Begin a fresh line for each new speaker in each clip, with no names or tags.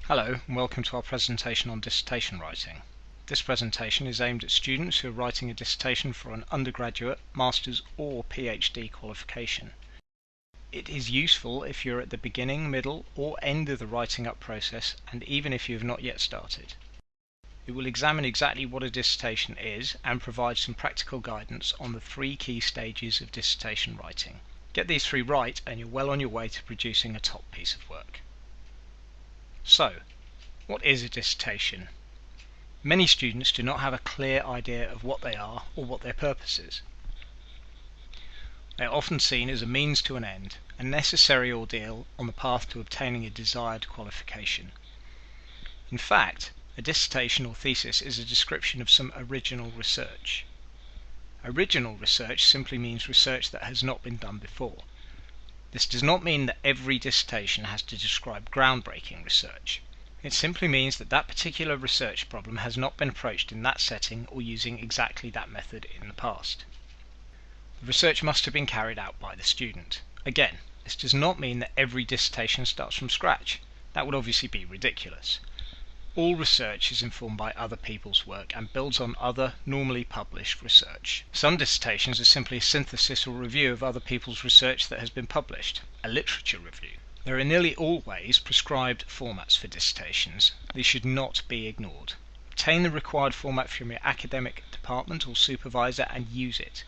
Hello and welcome to our presentation on dissertation writing. This presentation is aimed at students who are writing a dissertation for an undergraduate, master's or PhD qualification. It is useful if you're at the beginning, middle or end of the writing up process, and even if you have not yet started. It will examine exactly what a dissertation is and provide some practical guidance on the 3 key stages of dissertation writing. Get these 3 right and you're well on your way to producing a top piece of work. So, what is a dissertation? Many students do not have a clear idea of what they are or what their purpose is. They are often seen as a means to an end, a necessary ordeal on the path to obtaining a desired qualification. In fact, a dissertation or thesis is a description of some original research. Original research simply means research that has not been done before. This does not mean that every dissertation has to describe groundbreaking research. It simply means that that particular research problem has not been approached in that setting or using exactly that method in the past. The research must have been carried out by the student. Again, this does not mean that every dissertation starts from scratch. That would obviously be ridiculous. All research is informed by other people's work and builds on other, normally published research. Some dissertations are simply a synthesis or review of other people's research that has been published, a literature review. There are nearly always prescribed formats for dissertations. These should not be ignored. Obtain the required format from your academic department or supervisor and use it.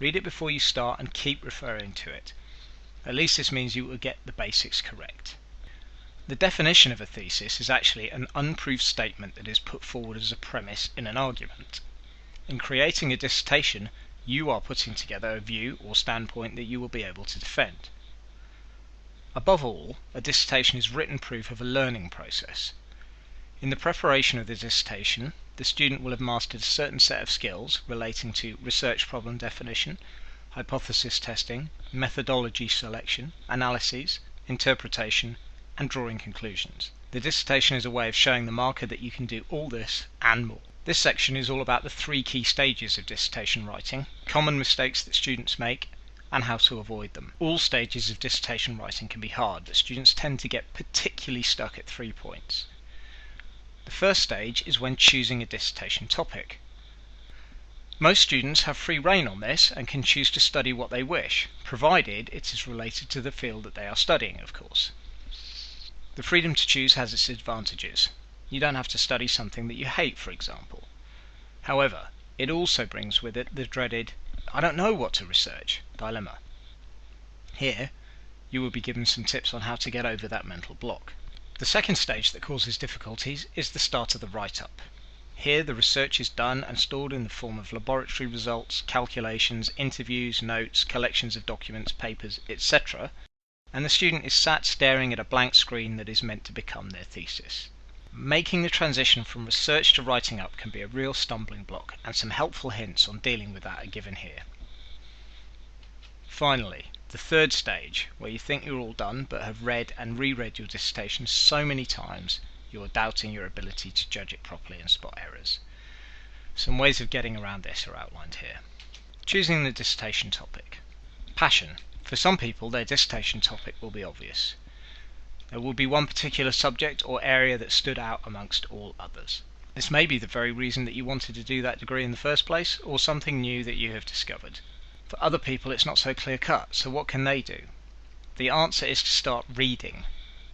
Read it before you start and keep referring to it. At least this means you will get the basics correct. The definition of a thesis is actually an unproved statement that is put forward as a premise in an argument. In creating a dissertation, you are putting together a view or standpoint that you will be able to defend. Above all, a dissertation is written proof of a learning process. In the preparation of the dissertation, the student will have mastered a certain set of skills relating to research problem definition, hypothesis testing, methodology selection, analyses, interpretation, and drawing conclusions. The dissertation is a way of showing the marker that you can do all this and more. This section is all about the 3 key stages of dissertation writing, common mistakes that students make, and how to avoid them. All stages of dissertation writing can be hard, but students tend to get particularly stuck at 3 points. The first stage is when choosing a dissertation topic. Most students have free rein on this and can choose to study what they wish, provided it is related to the field that they are studying, of course. The freedom to choose has its advantages. You don't have to study something that you hate, for example. However, it also brings with it the dreaded, I don't know what to research, dilemma. Here, you will be given some tips on how to get over that mental block. The second stage that causes difficulties is the start of the write-up. Here, the research is done and stored in the form of laboratory results, calculations, interviews, notes, collections of documents, papers, etc., and the student is sat staring at a blank screen that is meant to become their thesis. Making the transition from research to writing up can be a real stumbling block, and some helpful hints on dealing with that are given here. Finally, the third stage, where you think you're all done but have read and reread your dissertation so many times you are doubting your ability to judge it properly and spot errors. Some ways of getting around this are outlined here. Choosing the dissertation topic. Passion. For some people, their dissertation topic will be obvious. There will be one particular subject or area that stood out amongst all others. This may be the very reason that you wanted to do that degree in the first place, or something new that you have discovered. For other people it's not so clear cut, so what can they do? The answer is to start reading.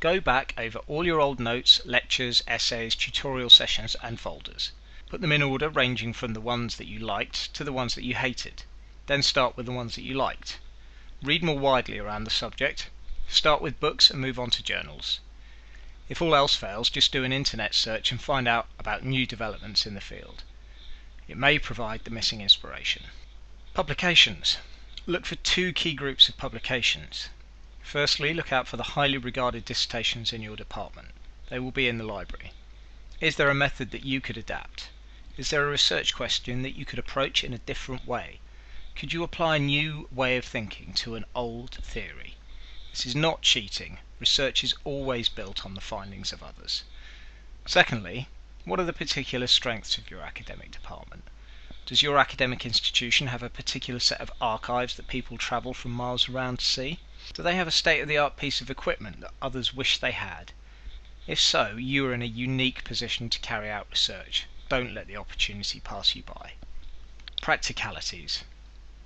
Go back over all your old notes, lectures, essays, tutorial sessions and folders. Put them in order ranging from the ones that you liked to the ones that you hated. Then start with the ones that you liked. Read more widely around the subject. Start with books and move on to journals. If all else fails, just do an internet search and find out about new developments in the field. It may provide the missing inspiration. Publications. Look for 2 key groups of publications. Firstly, look out for the highly regarded dissertations in your department. They will be in the library. Is there a method that you could adapt? Is there a research question that you could approach in a different way? Could you apply a new way of thinking to an old theory? This is not cheating. Research is always built on the findings of others. Secondly, what are the particular strengths of your academic department? Does your academic institution have a particular set of archives that people travel from miles around to see? Do they have a state-of-the-art piece of equipment that others wish they had? If so, you are in a unique position to carry out research. Don't let the opportunity pass you by. Practicalities.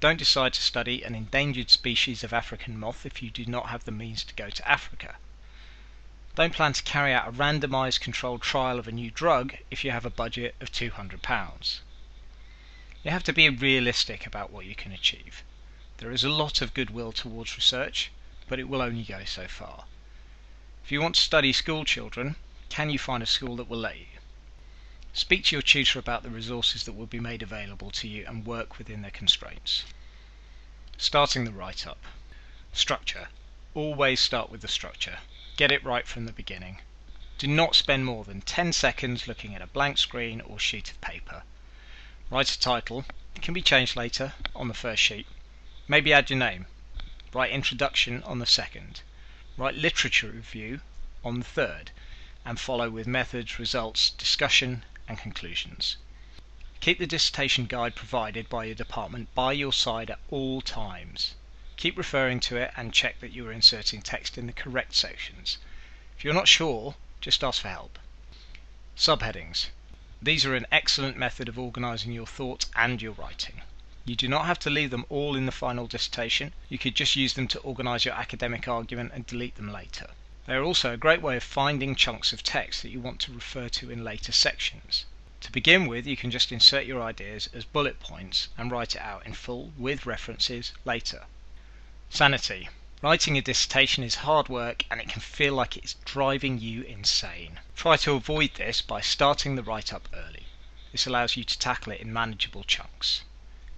Don't decide to study an endangered species of African moth if you do not have the means to go to Africa. Don't plan to carry out a randomized controlled trial of a new drug if you have a budget of £200. You have to be realistic about what you can achieve. There is a lot of goodwill towards research, but it will only go so far. If you want to study school children, can you find a school that will let you? Speak to your tutor about the resources that will be made available to you and work within their constraints. Starting the write-up. Structure. Always start with the structure. Get it right from the beginning. Do not spend more than 10 seconds looking at a blank screen or sheet of paper. Write a title. It can be changed later on the first sheet. Maybe add your name. Write introduction on the second. Write literature review on the third, and follow with methods, results, discussion, and conclusions. Keep the dissertation guide provided by your department by your side at all times. Keep referring to it and check that you are inserting text in the correct sections. If you're not sure, just ask for help. Subheadings. These are an excellent method of organising your thoughts and your writing. You do not have to leave them all in the final dissertation. You could just use them to organise your academic argument and delete them later. They are also a great way of finding chunks of text that you want to refer to in later sections. To begin with, you can just insert your ideas as bullet points and write it out in full with references later. Sanity. Writing a dissertation is hard work and it can feel like it's driving you insane. Try to avoid this by starting the write-up early. This allows you to tackle it in manageable chunks.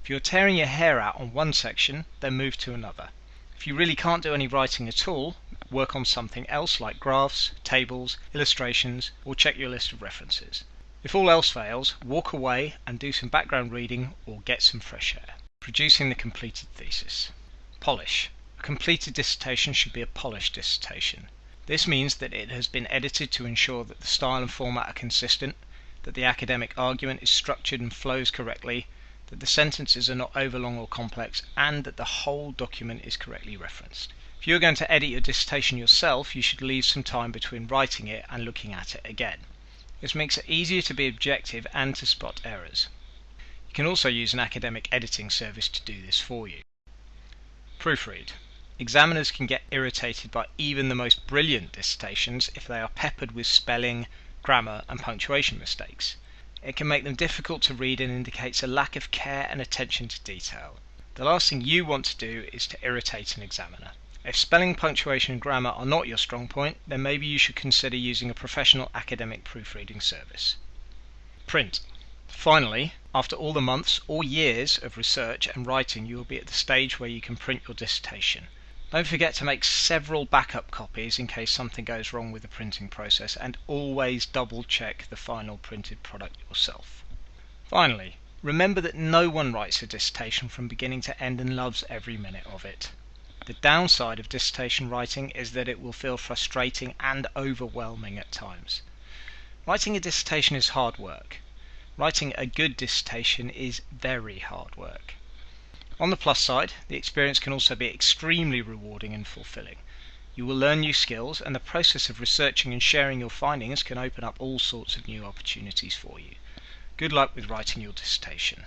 If you're tearing your hair out on one section, then move to another. If you really can't do any writing at all, work on something else like graphs, tables, illustrations, or check your list of references. If all else fails, walk away and do some background reading or get some fresh air. Producing the completed thesis. Polish. A completed dissertation should be a polished dissertation. This means that it has been edited to ensure that the style and format are consistent, that the academic argument is structured and flows correctly, that the sentences are not overlong or complex, and that the whole document is correctly referenced. If you are going to edit your dissertation yourself, you should leave some time between writing it and looking at it again. This makes it easier to be objective and to spot errors. You can also use an academic editing service to do this for you. Proofread. Examiners can get irritated by even the most brilliant dissertations if they are peppered with spelling, grammar, and punctuation mistakes. It can make them difficult to read and indicates a lack of care and attention to detail. The last thing you want to do is to irritate an examiner. If spelling, punctuation, and grammar are not your strong point, then maybe you should consider using a professional academic proofreading service. Print. Finally, after all the months or years of research and writing, you will be at the stage where you can print your dissertation. Don't forget to make several backup copies in case something goes wrong with the printing process, and always double check the final printed product yourself. Finally, remember that no one writes a dissertation from beginning to end and loves every minute of it. The downside of dissertation writing is that it will feel frustrating and overwhelming at times. Writing a dissertation is hard work. Writing a good dissertation is very hard work. On the plus side, the experience can also be extremely rewarding and fulfilling. You will learn new skills, and the process of researching and sharing your findings can open up all sorts of new opportunities for you. Good luck with writing your dissertation.